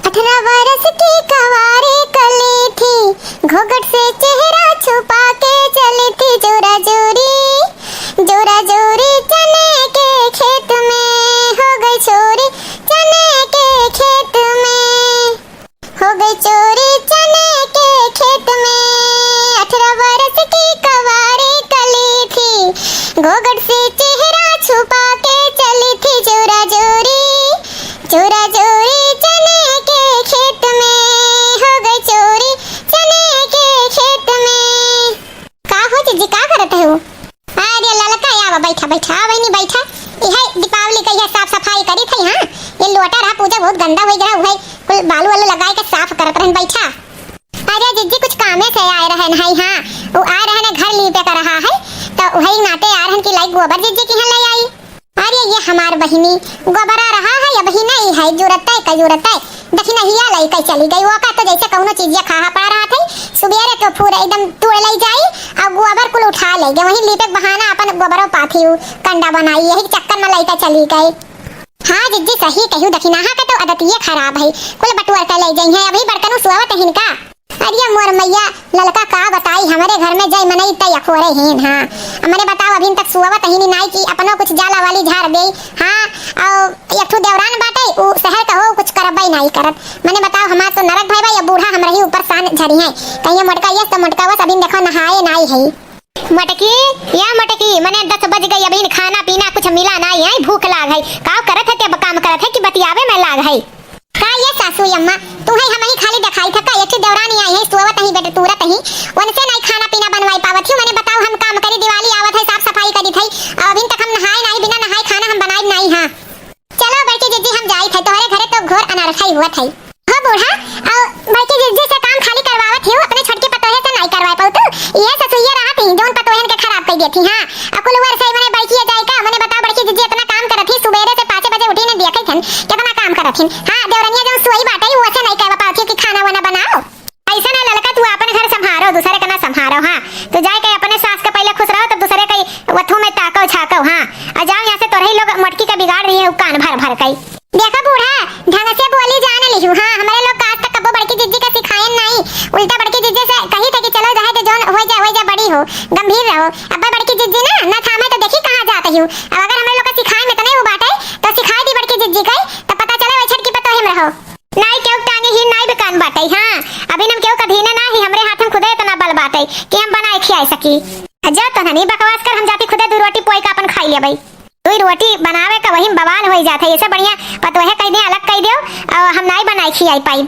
18 बरस की कवारी कली थी, घूंघट से चेहरा छुपा के चली थी जोरा जोरी चने के खेत में हो गई चोरी, चने के खेत में हो गई चोरी, चने के खेत में। 18 बरस की कवारी कली थी, घूंघट से चेहरा छुपा के चली थी जोरा जोरी चने के खेत में हो गई चोरी, चने के खेत में। का हो जीजी का करत हो? अरे ललका आवा बैठा बहनी बैठा। यह दीपावली का यह साफ सफाई करी थी। हां ये लोटा रहा पूजा बहुत गंदा हो गया है, कुल बालू वालू लगाए के साफ करत रहन बैठा। अरे जीजी कुछ कामे से आए रहन है। हां वो आ रहन घर लीपे कर रहा है तो वही नाते आ रहन की लाई गोबर जीजी की ले आई। अरे ये हमार बहिनी गोबरा रहा है या बहिना ही है जरूरत है देखी नहीं या लाई कई चली गई वो का तो जैसे कौनो चीज खा पा रहा था सुबेरे तो पूरा एकदम तोड़ ले जाई और गोबर कुल उठा ले गए वही लीपे बहाना अपन गोबरों पाथी कंडा बनाई यही चक्कर में लईता चली गई। हाँ जिज्जी सही कहू देखी ना का तो आदत ये खराब है कुल बटुआ कर ले जाई है अभी बड़कनु सुआवत है इनका। अरे मोर मैया ललका का बताई हमारे घर में जय मनई तय अखोरे हैं। हाँ हमने बताओ अभी तक सुआवत ही नहीं की अपनो कुछ जाला वाली झाड़ दे। हाँ और एक ठो देवरान बाटे वो शहर का हो कुछ करबई नहीं करत मैंने बताओ हमार तो नरक भाई या बूढ़ा हम रही ऊपर सान झरी है कहीं मटका ये तो मटका बस अभी देखो नहाए नहीं है मटकी मने 10 बज गई अभी खाना पीना कुछ मिला नहीं है भूख लाग है का करत है ते काम करत है कि बतियावे में लाग है का ये सासू अम्मा तू है हम ही खाली दिखाई थका एक देवरानी आई है सुवत ही बेटे तुरत ही उनसे नहीं खाना पीना बनवाई पावत हूं मैंने बताओ हम काम करी दिवाली आवत है साफ सफाई करी थई अभी तक हम नहाए नहीं बिना नहाए खाना हम बनाई नहीं। हां चलो बैठे जीजी हम जाई थे तोहरे घरे तो घोर अनरखाई हुआ थई हो बूढ़ा और बैठे जीजी से काम खाली करवावत हो अपने छोटके पतोहे से नहीं करवाई पाऊ तू ये ससुइया रहा थी जोन पतोहन के खराब कर दी थी। हां अकुल वर से मैंने बैठिए जाई का मैंने बताओ बड़की जीजी इतना काम करत थी सुबेरे से 5 बजे उठी ने देखई थन कितना काम करत थी। हां देवरनिया जो सोई बाटे वो से नहीं कहवा पाती कि खाना वाना बनाओ ऐसा ना ललका तू अपन घर संभारो दूसरे का ना संभारो। हां तो जाए के अपने सास के पहले खुश रहो तब दूसरे के वथू में ताको छाको। हां आ जाओ यहां से तोरही लोग मटकी का बिगाड़ रही है कान भर कई देखा बूढ़ा ढंग से बोली जाने लिहू। हां हमारे लोग आज तक कबो बड़की जीजी का सिखायन नहीं उल्टा बड़की जीजी से कही थे कि चलो जाए तो जोन हो जा बड़ी हो गंभीर रहो अब बड़की जीजी ना थामे तो देखी कहां जात हूं अब अगर हमारे लोग का सिखाए में तो नहीं वो बाटे तो सिखाई दी बड़की जीजी कई तो पता चले वही छटकी पतो हम रहो नहीं क्यों टांगे ही नहीं दुकान बाटे। हां अभी हम क्यों कधी ना ही हमरे हाथ में खुदे इतना बल बाटे कि हम बनाए खिया सकी जा तो नहीं बकवास कर हम जाती खुदे दो रोटी पोई का अपन खाई ले भाई दो रोटी बनावे का वही बवाल हो जाता है ऐसे बढ़िया पतोहे कह दे अलग कह दो और हम नहीं बनाई खियाई पाई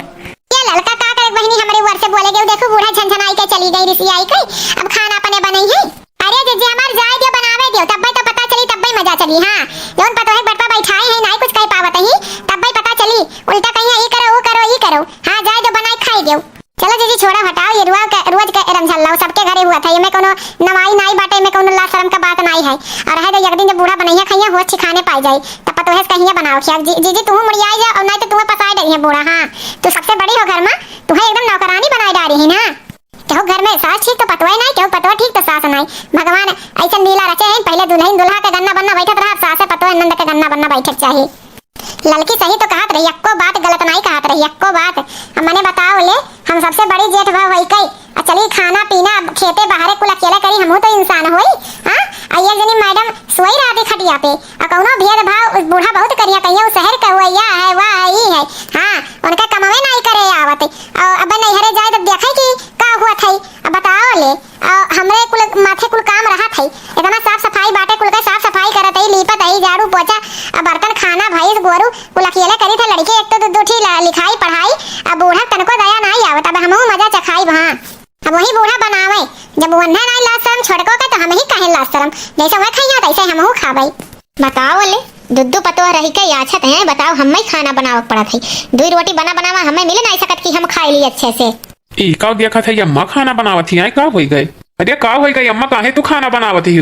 ये ललका का करे बहनी हमारे वर से बोले गए देखो बूढ़ा झनझनाई के चली गई रिसी आई कई अब खाना अपने बनई है। अरे जीजी हमार जाए दियो बनावे दियो तब तो पता चली तब मजा चली। हां जोन पतोहे बटपा बैठाए है नहीं कुछ कह पावत ही तब पता चली उल्टा कहीं ये करो वो करो ये करो। हां जाए दो बनाई खाई दियो चलो जीजी छोड़ा हटाओ ये रोज का रमझल्ला सबके घरे हुआ था ये में कोनो नवाई नहीं बाटे में कोनो ला शर्म का बात नहीं है और है एक दिन जब बूढ़ा बनैया खैया हो छिखाने पाई जाए तब पतोहे कहीं बनाओ खिया जीजी तू मुड़िया जा और नहीं तो तुम्हें पसाई रही है बूढ़ा। हां तू सबसे बड़ी हो घर में तू है एकदम नौकरानी बनाई डाली है ना क्यों घर में सास ठीक तो पतोहे नहीं क्यों पतोह ठीक तो सास नहीं भगवान ऐसा नीला रचे हैं पहले दुल्हन दुल्हा के गन्ना बनना बैठत रहा सास पतोह नंद के गन्ना बनना बैठक चाहिए लड़की सही तो कहत रही अक्को बात गलत नहीं कहत रही अक्को बात हमने बताओ ले हम सबसे बड़ी जेठ भाव होई कई चली खाना पीना खेते बाहरे कुल अकेले करी हमहू तो इंसान होई। हां आइए जनी मैडम सोई रहा खटिया पे और कौनो भेद भाव उस बूढ़ा बहुत करिया कहिया शहर का हुआ या है वाह ही है। हां उनका कमावे नहीं करे आवत और अब नहीं हरे जाए तब देखै कि का हुआ थई अब बताओ ले हमरे कुल माथे कुल काम रहा थई इतना साफ सफाई बाटे कुल का साफ सफाई करत है लीपत है झाड़ू पोछा बर्तन खाना भैंस गोरू कुल अकेले करी थे लड़के एक तो दूठी लिखाई पढ़ाई अब बूढ़ा तनको दया नहीं आवत अब हमहू मजा चखाई वहां अब वही बूढ़ा बनावे जब वन्ना नहीं लाशरम छोड़को के तो हम ही कहे लाशरम जैसे वह खैया तैसे हमहू खाबै। बताओ ले दुद्दू पतो रही के याछत है बताओ हम ही खाना बनाव पड़त है दो रोटी बनावा हमें मिल नहीं सकत कि हम खाई ली अच्छे से ई का देखा था अम्मा खाना बनावत ही का होई गए अरे का होई गई अम्मा काहे तू खाना बनावत ही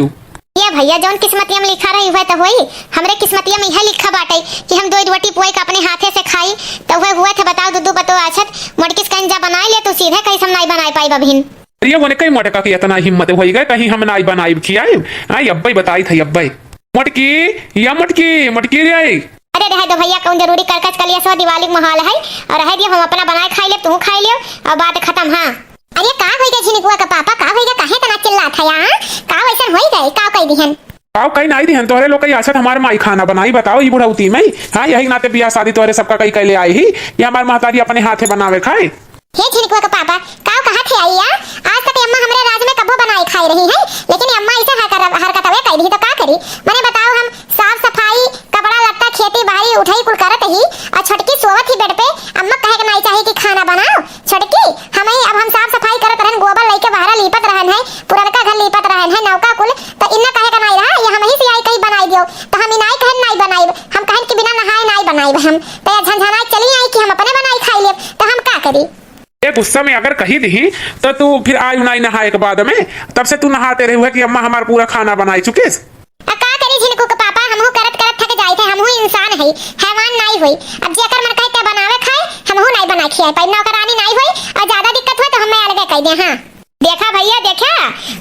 ये भैया जोन किस्मतिया में लिखा रही हुआ तो होई हमरे किस्मतिया में यह लिखा बाटे कि हम दो रोटी पोई का अपने हाथे से खाई तो वह हुआ था बताओ दुद्दू पतो आछत मटकिस कंजा बनाई ले तो सीधे कैसे हम नहीं बनाई पाई बहिन अरे वो ने कई मटका की इतना हिम्मत होई गए कहीं हम नहीं बनाई खियाई आई अब्बई बताई थी अब्बई मटकी रे आई अरे रह दो भैया, कौन जरूरी करकच कर लिया, सो दिवाली का माहौल है और रह दियो, हम अपना बनाए खाई ले, तू खाई लियो और बात खत्म। हाँ अरे का होई गए झिनकुआ का पापा, का होई गए, काहे तना चिल्लात है यहाँ, का वैसन होई गए, का कह दिहन? आओ कहीं नहीं दिहन तोहरे लोग कई आसत हमारे माई खाना बनाई, बताओ ये बुढ़ौती में। हाँ यही नाते बियाह शादी तोहरे सबका कई कैले आई ही, ये हमारे महतारी अपने हाथे बनावे खाए। हे झिनकुआ का पापा, का कहा थे आई या? आज तक अम्मा हमरे राज में कबो बनाई खाई रही है, लेकिन अम्मा ऐसे हरकत हवे कह दी तो का करी? मैंने बताओ, हम साफ सफाई, कपड़ा लत्ता, खेती बाड़ी उठाई कुल करत ही और छोटकी सोवत ही बेड पे, अम्मा कहे के नहीं चाहिए कि खाना बनाओ छोटकी, अब हम साफ सफाई करत रहन, गोबर लेके बाहर लीपत रहन है, पुरनका घर लीपत रहन है, नौका कुल, तो इन्ना कहे के नहीं रहा, ये हम ही से आई कहीं बनाई दियो, तो हम इनाई कहन नहीं बनाई, हम कहन कि बिना नहाए नहीं बनाई, हम तो झंझनाई चली आई कि हम अपने बनाई खाई ले, तो हम का करी? ये गुस्सा में अगर कही दी तो तू फिर आई नहीं नहाए के बाद में, तब से तू नहाते रहे हुए कि अम्मा हमारा पूरा खाना बनाई चुके। का करी झिनकू के पापा, हमहू करत करत थक जाई थे, हमहू इंसान है, हैवान नहीं हुई, अब जेकर मन कहे के बनावे खाए, हमहू नहीं बना खियाए पाई, नौकरानी नहीं हुई, और ज्यादा दिक्कत हुई तो हमें अलगे कह दे। हाँ देखा भैया, देखा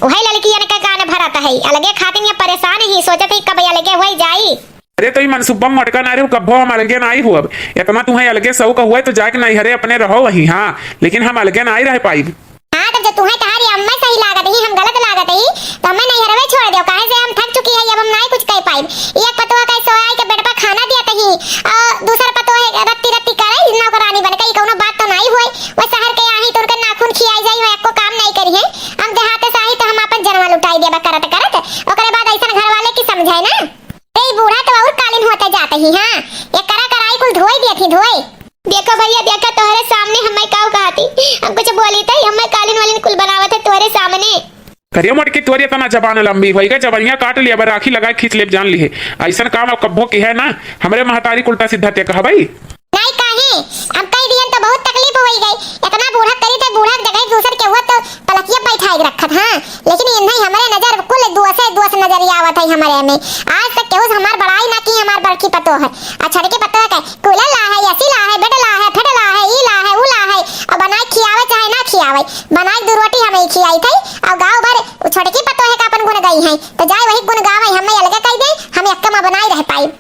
वही लड़की ने का कान भरत है, अलगे खातिर ये परेशान ही, सोचत ही कब अलगे हुई जाई। अरे तो मनसुब्बा मटका ना रे कब्बो हम अलगे नहीं हुआ, इतना तुम्हें अलगे सौ का हुआ तो जाके नहीं हरे अपने रहो वही। हाँ लेकिन हम अलगे नहीं रह पाई। हाँ तो जो तुम्हें कहा रही अम्मा सही लागत ही, हम गलत लागत ही, तो हमें नहीं हरवे छोड़ दो, काहे से हम थक चुकी है, अब हम नहीं कुछ कह पाई। एक पतोह का सोया के बेड पर खाना दिया तही और दूसरा पतोह रत्ती रत्ती करे नौकरानी बन के, कोनो बात तो नहीं हुई, वो शहर के आही तो उनका नाखून खियाई जाई, वो एको काम नहीं करी है, हम देहात से आही तो हम अपन जनवा लुटाई देबा करत करत, ओकरे बाद ऐसा घर वाले की समझाए ना, ए बूढ़ा तो और कालीन होते जाते ही। हाँ ये करा कराई कुल धोई दिए थी, धोई देखो भैया, देखा तोहरे सामने हमें काऊ कहती, हम कुछ बोली थी, हमें कालीन वालीन कुल बनावत है तोहरे सामने। करियो मटकी तोरी इतना जबान लंबी होई गई, जबनिया काट लिया, राखी लगाए खींच ले जान ली है, ऐसा काम अब कब्बो की है ना, हमरे महतारी उल्टा सीधा ते कहा भाई नहीं काहे, अब कई दिन तो बहुत तकलीफ होई गई, इतना बूढ़ा करी थे, बूढ़ा जगह दूसर के हुआ तो पलकिया बैठाई रखत। हाँ लेकिन इन्हीं हमारे नजर कुल दोस नजरिया आवत है हमारे में, आज तक केहू हमार बड़ाई ना की, हमार बड़की पतो है, अच्छा के पतो है के कूलर ला है, एसी ला है, बेड ला है, फेड ला है, ई ला है, ऊ ला है, और बनाई खियावे चाहे ना खियावे, बनाई दो रोटी हमें खियाई थी, और गांव भर छोटकी पतो है का अपन गुण गई है, तो जाए वही गुण गावे, हमें अलग कह दे, हम एक कम बनाई रह पाई,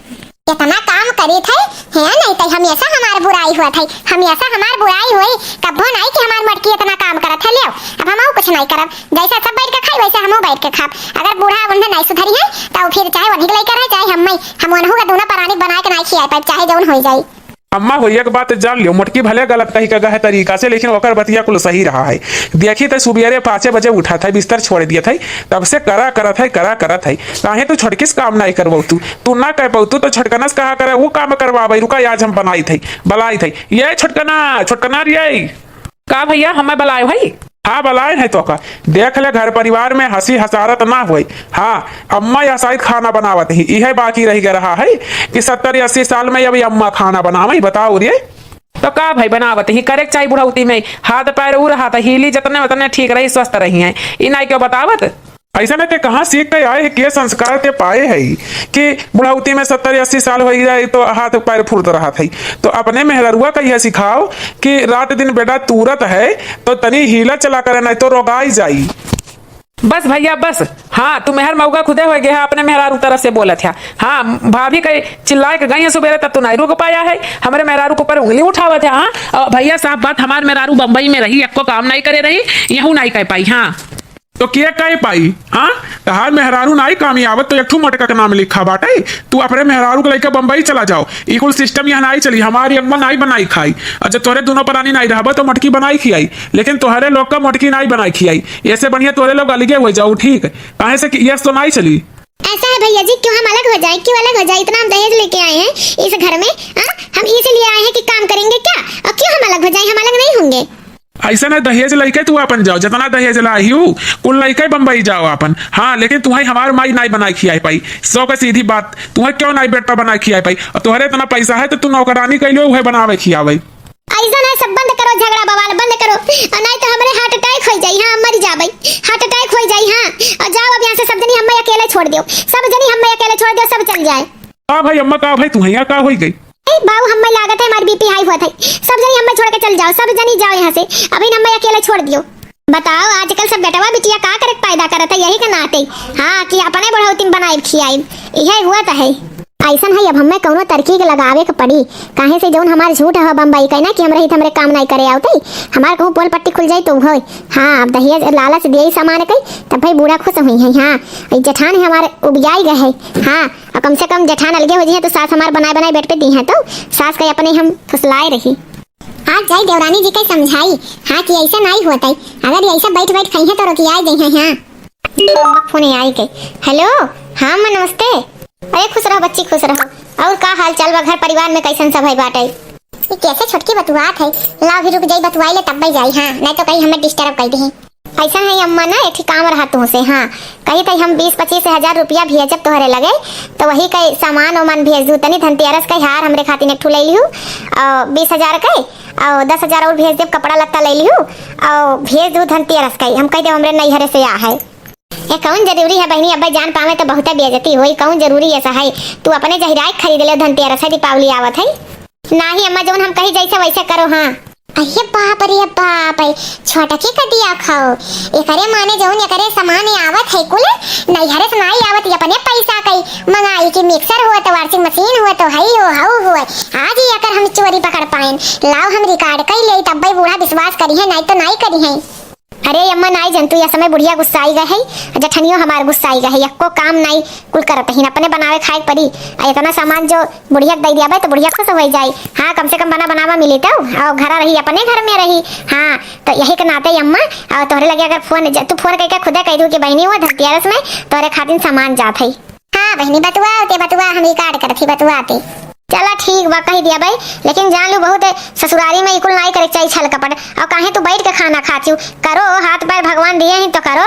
इतना काम करी थे है नहीं तो हमेशा हमार बुराई हुआ था, हमेशा हमार बुराई हुई, कब्बो नहीं कि हमार मटकी इतना काम करत है। ले अब हम कुछ नहीं करब, जैसा सब बैठ के खाई वैसा हमहू बैठ के खाब, अगर बूढ़ा बंदा नहीं सुधरी है तो फिर चाहे वही लेकर रह चाहे हम उनहु का दोनों परानी बना के नहीं खिया पाए, चाहे जौन हो जाए। अम्मा होइया के बात जान लियो, मटकी भले गलत कही का गए तरीका से, लेकिन ओकर बतिया कुल सही रहा है। देखी तो सुबेरे 5 बजे उठा था, बिस्तर छोड़ दिया था, तब से करा करत है, काहे तू छोटकिस काम नहीं करबो, तू ना कह पाऊ तो छोटकनस कहा करे वो काम करवाबे, रुका आज हम बनाई थी ये छोटकना रिये का भैया हमें बुलाए भाई? हाँ बुलाए है तो का देख ले, घर परिवार में हंसी हसारत ना हुई। हाँ अम्मा या शायद खाना बनावत ही, यह बाकी रह रहा है कि 70-80 साल में अभी अम्मा खाना बनावे, बताओ रे। तो का भाई बनावत ही करे चाहिए, बुढ़ौती में हाथ पैर उ रहा था, हिली जितने उतने ठीक रही, स्वस्थ रही है, इनाई क्यों बतावत? ऐसा में ते कहाँ सीख के आए के संस्कार ते पाए है कि बुढ़ौती में 70-80 साल हो जाए तो हाथ पैर फुर्त रहा था, तो अपने मेहरुआ का यह सिखाओ कि रात दिन बेटा तुरत है तो तनी हीला चला करे, नहीं तो रोगाई जाई। बस भैया बस, हाँ तू मेहर मऊगा खुदे हो गया, अपने मेहरारू तरफ से बोला था। हाँ भाभी कहीं चिल्लाए के गई सुबेरे तब तू नहीं रुक पाया है, हमारे मेहरारू के ऊपर उंगली उठावा था। हाँ भैया साफ बात, हमारे मेहरारू बम्बई में रही, एक को काम नहीं करे रही, यहू नहीं कह पाई। हाँ तो क्या कह पाई? हाँ तहार मेहरारू नहीं कामयाबत तो एक मटका का नाम लिखा बाटे, तू अपने मेहरारू को लेकर बम्बई चला जाओ, इकुल सिस्टम यहाँ नहीं चली, हमारी अम्मा नहीं बनाई खाई, अच्छा तोरे दोनों परानी नहीं रहा तो मटकी बनाई खियाई, लेकिन तोहरे लोग का मटकी नहीं बनाई खियाई, ऐसे बढ़िया तोरे लोग अलगे हो जाओ, ठीक है? काहे से कि यस तो नहीं चली। ऐसा है भैया जी, क्यों हम अलग हो जाए, क्यों अलग हो जाए? इतना हम दहेज लेके आए हैं इस घर में, हम इसलिए आए हैं कि काम करेंगे क्या, और क्यों हम अलग हो जाए? हम अलग नहीं होंगे। ऐसा ना दहेज लइके तू अपन जाओ, जितना दहेज लाई हूँ कुल लइके बम्बई जाओ अपन। हाँ लेकिन तुम्हें हमार माई नहीं बनाई खियाई पाई, सौ का सीधी बात, तुम्हें क्यों नहीं बेटा बनाई खियाई पाई, और तुम्हारे इतना पैसा है तो तू नौकरानी कैलो उहे बनावे खियावे। ऐसा ना सब बंद करो, झगड़ा बवाल बंद करो, और नहीं तो हमारे हार्ट अटैक हो जाई। हाँ मर जाबे, हार्ट अटैक हो जाई। हाँ और जाओ अब यहाँ से, सब जनी हमें अकेले छोड़ दियो, सब जनी हमें अकेले छोड़ दियो, सब चल जाए। हाँ भाई अम्मा का भाई तुम्हें यहाँ का हो गई बाबू, हमें लागत है हमारी बीपी हाई हुआ था, सब जनी हमें छोड़ के चल जाओ, सब जनी जाओ यहाँ से, अभी हमें अकेले छोड़ दियो। बताओ आजकल सब बेटवा बिटिया का करके पैदा करत है, यही का नाते। हाँ कि अपने बढ़ौती बनाई खियाई, यही हुआ तो है। ऐसन है अब हमें कौनो तरकीब लगावे के पड़ी, काहे से जौन हमार झूठ है बम्बई कहना कि हम रही हमरे काम नहीं करे आवते, हमार कहूँ पोल पट्टी खुल जाई तो हो। हाँ अब दहिया लालच दिए सामान कई तब भाई बूढ़ा खुश हुई है। हाँ जेठान है हमारे उबियाई गए है। हाँ और कम से कम जेठान अलगे हो जी है तो सास हमार बनाए बनाए बेड पे दी है तो सास कहीं अपने हम फुसलाए रही। आज जाई देवरानी जी कई समझाई हाँ कि ऐसा नहीं होता है, अगर ऐसा बैठ बैठ कहीं तो रोकी आई गई है। हाँ फोन आई गई। हेलो हाँ माँ नमस्ते। अरे खुश रहो बच्ची खुश रहो। और का हाल चाल बा घर परिवार में कैसन सब है बाटे? ये कैसे छोटकी बतुआत है, लाओ भी रुक जाई बतुआई ले तब भी जाई। हाँ नहीं तो कहीं हमें डिस्टर्ब कर दी। ऐसा है अम्मा ना एक काम रहा तुमसे। हाँ कहीं तई हम 20-25 हजार रुपया भेजब तोहरे लगे तो वही कई सामान वामान भेज दू। तनी धनतेरस का हार हमरे खातिर एक ठू ले लिहू और 20,000 के और 10,000 और भेज देव, कपड़ा लत्ता ले लिहू और भेज दू धनतेरस का। हम कह दे हमरे नैहरे से आ है। ये कौन जरूरी है बहनी, अब जान पावे तो बहुत बेइज्जती होई। कौन जरूरी ऐसा है, तू अपने जहिरात खरीद ले धनतेरस है दीपावली आवत है। नाही अम्मा जौन हम कही जैसे वैसे करो। हाँ अरे बाप रे बाप छोटा के कदिया खाओ एकरे माने जौन एकरे सामान आवत है कुल नैहरे से नहीं आवत अपने पैसा कई मंगाई कि मिक्सर हुआ तो वाशिंग मशीन हुआ तो हई हो हाउ हुआ। आज ही अगर हम चोरी पकड़ पाए लाओ हम रिकॉर्ड कई ले तब भाई बूढ़ा विश्वास करी है नहीं तो नहीं करी है। अरे अम्मा नाई जंतु या समय बुढ़िया गुस्साई गए है जठनियो हमार गुस्साई गए है एको काम नहीं कुल करत ही अपने बनावे खाए पड़ी। इतना सामान जो बुढ़िया दे दिया तो बुढ़िया खुश हो जाए। हाँ कम से कम बनावा मिली तो और घर रही अपने घर में रही। हाँ तो यही के नाते अम्मा और तोहरे लगे अगर फोन तू फोन करके खुदे कह दू कि बहनी हुआ धनतेरस में तोहरे खातिर सामान जात है। हाँ बहनी बतुआ हम रिकॉर्ड करत ही बतुआते। चला ठीक बा कही दिया भाई, लेकिन जान लो बहुत ससुरारी में इकुल नहीं करे चाहिए छल कपट। और काहे तू बैठ के खाना खाचू करो, हाथ पैर भगवान दिए हैं तो करो।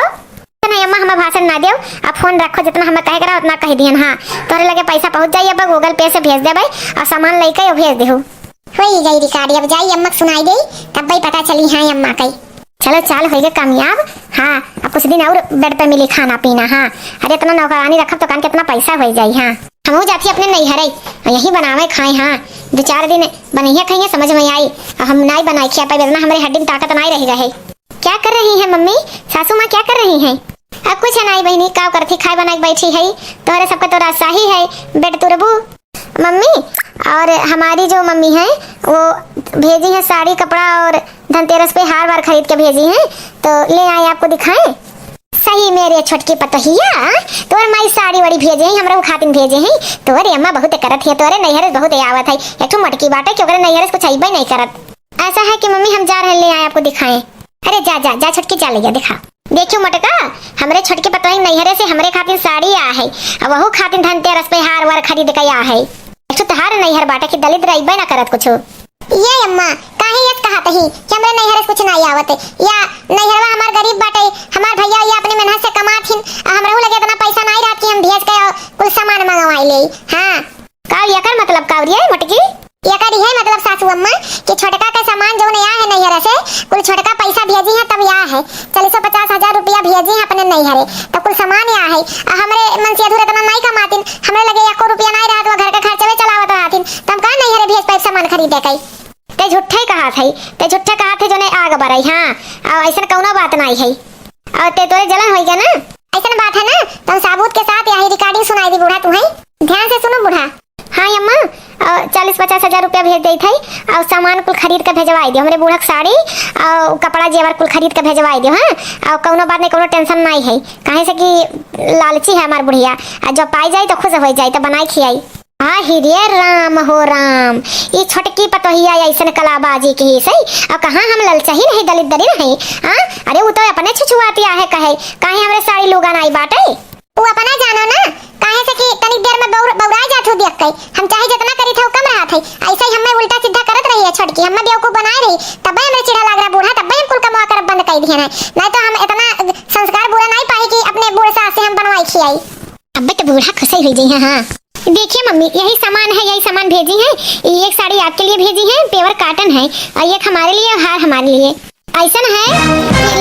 नहीं अम्मा हमें भाषण ना दो, आप फोन रखो जितना हमें कहे करा उतना कह दियन। हाँ तोहरे लगे पैसा पहुंच जाइए अब गूगल पे से भेज दे भाई और सामान लेके भेज दे। हो गई रिकॉर्ड अब जाइए अम्मा सुनाई दे तब भाई पता चली। हाँ अम्मा कही चलो चाल हो गए कामयाब। हाँ अब कुछ दिन और बेड पे मिली खाना पीना। हाँ अरे इतना नौकरानी रखब तो कान कितना पैसा हो जाये। हाँ हम जाती अपने नैहरे यही बनावे खाए। हाँ 2-4 दिन बनैया खाइए समझ में आई हम नहीं बनाई खिया पाई इतना हमारे हड्डी में ताकत नहीं रही रहे। क्या कर रही है मम्मी सासू माँ क्या कर रही हैं? अब कुछ है नहीं बहनी का करती खाए बनाई बैठी है तोहरे सबका तो रास्ता ही है बेट तुरबू मम्मी। और हमारी जो मम्मी है वो भेजी है साड़ी कपड़ा और धनतेरस पे हार वार खरीद के भेजी है तो ले आए आपको दिखाएं। सही मेरे छोटकी पतोहिया तोर माई साड़ी वाड़ी भेजे हैं हमरा खातिन भेजे हैं तोरे अम्मा बहुत करत है तोरे नैहरे बहुत आवत है एक तो मटकी बाटे क्योंकि नैहरे कुछ अइबे नहीं करत। ऐसा है कि मम्मी हम जा रहे ले आए आपको दिखाएं। अरे जा जा जा छोटकी चल गया दिखा देखियो मटका हमरे छोटकी पतोही नैहरे से हमरे खातिन साड़ी आ है अब वहू खातिन धनतेरस पे हार वार खरीद के आ है। एक तो तहार नैहर बाटे कि दलित रइबे ना करत कुछ। ये अम्मा काहे ये कहत ही कि हमरे नैहरे कुछ नहीं आवत या नैहरवा हमार गरीब बाटे हमार भैया या अपने मेहनत से कमाथिन हमरहु लगे इतना पैसा नहीं रहत कि हम भेज के कुल सामान मंगवाई ले। हां का यकर मतलब कावरिया मटकी यकर है मतलब सासू अम्मा कि छोटका का सामान जो नया है नैहरे से कुल छोटका पैसा भेजी है तब या है 40-50 हजार रुपया भेजी है अपने नैहरे तो कुल सामान या है हमरे मन से अधूरा इतना नहीं कमातिन हमरे लगे 1 रुपया नहीं रहत वो घर का खर्चा में चलावत रहतिन तब का नैहरे भेज पाइप सामान खरीदे कई ते झूठे कहा थे जो ने आग बरई। हाँ और ऐसा कौनो बात नहीं है और ते तोरे जलन होई गया ना ऐसा बात है ना तुम साबूत के साथ यही रिकॉर्डिंग सुनाई दी बूढ़ा तुम्हें ध्यान से सुनो बूढ़ा। हाँ अम्मा 40-50 हजार रुपया भेज दी थी और सामान कुल खरीद के भेजवाई दियो हमरे बूढ़ा साड़ी और कपड़ा जेवर कुल खरीद के भेजवाई दियो। हाँ और कौनो बात नहीं कौनो टेंशन नहीं है काहे से कि लालची है हमार बुढ़िया जो पाई जाए तो खुश हो जाए तो बनाई खियाई। हाँ हिरे राम हो राम ये छोटकी पतोहिया ऐसा कलाबाजी की ही सही और कहाँ हम ललचा ही नहीं दलित दरी नहीं। हाँ अरे वो तो अपने छुछुआती है कहे हमरे साड़ी लोगा नहीं बाटे वो अपना जानो ना काहे से कि तनी देर में बौरा जात हो देख के हम चाहे जितना करी था कम रहा था ऐसे ही हमें उल्टा सीधा करत रही है छोटकी हमें बेवकूफ बनाए रही तब हमें चिढ़ा लग रहा बूढ़ा तब हम कुल कमा कर बंद कर दिया नहीं तो हम इतना संस्कार बुरा नहीं पाए कि अपने बूढ़े सास से हम बनवाई खियाई। अब तो बूढ़ा खुश ही हुई है। हाँ देखिए मम्मी यही सामान भेजी है एक साड़ी आपके लिए भेजी है पेवर काटन है और एक हमारे लिए हार हमारे लिए ऐसा है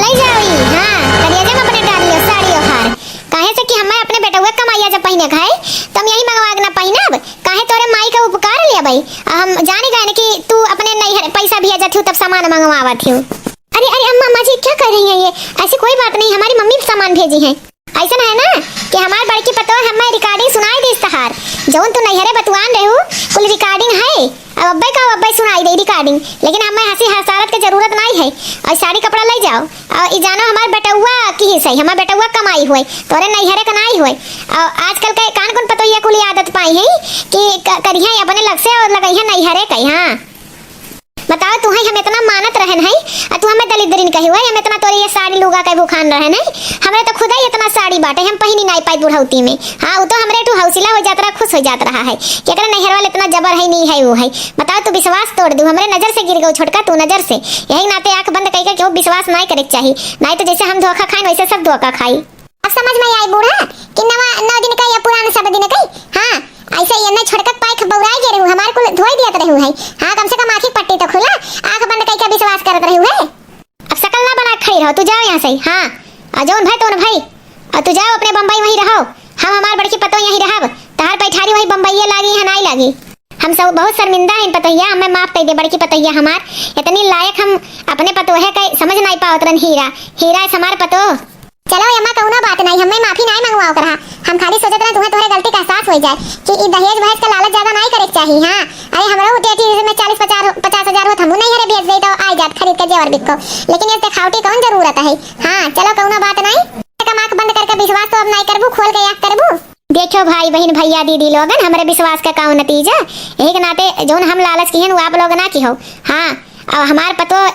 ले जाओ। हाँ करिए अपने डाल लियो साड़ी और हार काहे से कि हमें अपने बेटा हुए कमाइया जब पहने खाए तो हम यही मंगवा ना पहनब काहे तोरे माई का उपकार लिया भाई हम जाने गए कि तू अपने नहीं पैसा भेजा थी तब सामान मंगवावा थी। अरे अरे अम्मा जी क्या कर रही है ये ऐसी कोई बात नहीं हमारी मम्मी सामान भेजी है। ऐसा है ना कि हमार बड़की पतो हमें रिकॉर्डिंग सुनाई दी सहार जौन तू नैहरे बतुआन रहू कुल रिकॉर्डिंग है अब अब्बे सुनाई दे रिकॉर्डिंग लेकिन हमें हंसी हसारत के जरूरत नहीं है और साड़ी कपड़ा ले जाओ और ई जानो हमार बेटुआ की ही सही हमार बेटुआ कमाई हुए तोरे नैहरे कनाई हुए और आजकल के कान कौन पतो ये कुल आदत पाई है कि करिया अपने लग से और लगइया नैहरे कही हां बताओ तू हम इतना मानत रहन है और तू हमें दलित दरिन कही हुए हम इतना तोरे ये साड़ी लुगा के भूखान रहन है हमरे तो खुद ही इतना साड़ी बाटे हम पहिनी नहीं पाई बुढ़ौती में हां वो तो हमरे टू हौसला हो जात रहा खुश हो जात रहा है कि एकरा नैहर वाला इतना जबर है नहीं है वो है बताओ तू विश्वास तोड़ दू हमरे नजर से गिर गयो छोटका तू नजर से यही नाते आंख बंद करके क्यों विश्वास नहीं करे चाहिए नहीं तो जैसे हम धोखा खाएं वैसे सब धोखा खाई अब समझ में आई बूढ़ा कि नौ दिन का या पुराना सब दिन का हां ऐसे ये नहीं छोड़कर पाई बौराई गे रहू हमारे को धोई दियत रहू है हां कम से कम आंखी पट्टी तो खुला आंख बंद करके विश्वास करत रहू है अब शकल ना बना खड़ी रहो तू जाओ यहां से हां अजौन भाई तोन भाई और तू जाओ अपने बंबई वहीं रहो हम हमार बड़की पतो यहीं रहब तहार पैठारी वहीं बंबईए लागी है नहीं लागी हम सब बहुत शर्मिंदा हैं पतैया हमें माफ कर दे बड़की पतैया हमार इतनी लायक हम अपने पतो है के समझ नहीं पावत रन हीरा हमार पतो चलो अम्मा कौनो बात नहीं हमें माफी नहीं मंगवाओ करा हम खाली सोचत रहे तुम्हें तोहरे गलती का एहसास हो जाए कि ई दहेज भैंस का लालच ज्यादा नहीं करे चाहिए हां अरे हमरो उठेठी में 40-50 हजार होत हमू नहीं हरे भेज दे तो आ जात खरीद के जेवर बिको लेकिन इस दिखावटी कौन जरूरत है हां चलो कौनो बात नहीं कम आंख बंद करके विश्वास तो अब नहीं करबू खोल के आंख करबू देखो भाई बहन भैया दीदी लोगन हमारे विश्वास का कौन नतीजा यही के नाते जोन हम लालच की हैं वो आप लोग ना की हो हां अब हमार पतो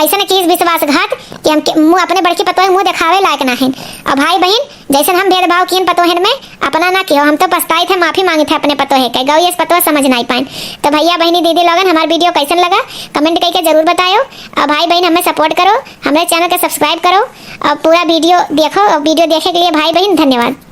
ऐसा न चीज विश्वासघात कि हम मुंह अपने बड़की पतो मुंह दिखावे लायक ना है अब भाई बहन जैसे हम भेदभाव किन पतो है में अपना ना कियो हम तो पछताए थे माफी मांगे थे अपने पतो है के गौ ये पतो समझ नहीं पाए तो भैया बहनी दीदी लोगन हमारा वीडियो कैसन लगा कमेंट करके जरूर बताओ और भाई बहन हमें सपोर्ट करो हमारे चैनल को सब्सक्राइब करो और पूरा वीडियो देखो और वीडियो देखने के लिए भाई बहन धन्यवाद।